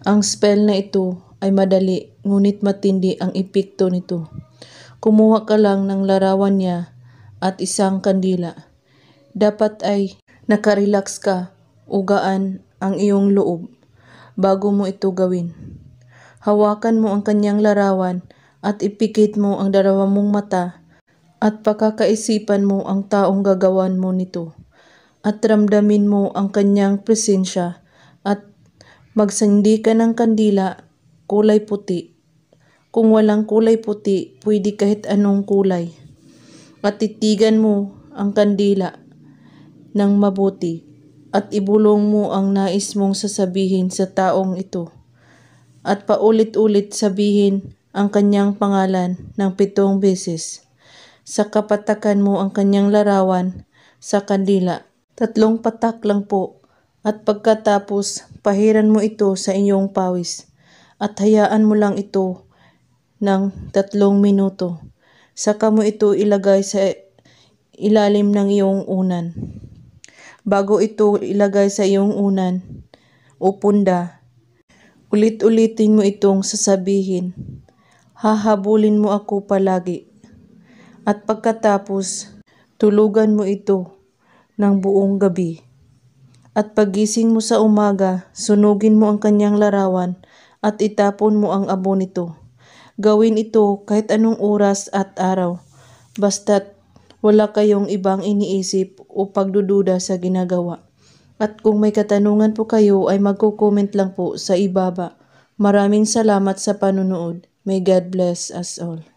Ang spell na ito ay madali ngunit matindi ang epekto nito. Kumuha ka lang ng larawan niya at isang kandila. Dapat ay nakarelax ka o gaan ang iyong loob bago mo ito gawin. Hawakan mo ang kanyang larawan at ipikit mo ang dalawa mong mata at pakakaisipan mo ang taong gagawan mo nito. At ramdamin mo ang kanyang presensya at magsindi ka ng kandila kulay puti. Kung walang kulay puti, pwede kahit anong kulay. At titigan mo ang kandila ng mabuti at ibulong mo ang nais mong sasabihin sa taong ito. At paulit-ulit sabihin ang kanyang pangalan ng 7 beses. Saka patakan mo ang kanyang larawan sa kandila. 3 patak lang po at pagkatapos pahiran mo ito sa iyong pawis at hayaan mo lang ito ng 3 minuto. Saka mo ito ilagay sa ilalim ng iyong unan. Bago ito ilagay sa iyong unan o punda, ulit-ulitin mo itong sasabihin, hahabulin mo ako palagi. At pagkatapos, tulugan mo ito ng buong gabi. At pagising mo sa umaga, sunugin mo ang kanyang larawan at itapon mo ang abo nito. Gawin ito kahit anong oras at araw, basta't wala kayong ibang iniisip o pagdududa sa ginagawa. At kung may katanungan po kayo ay magko-comment lang po sa ibaba. Maraming salamat sa panunood. May God bless us all.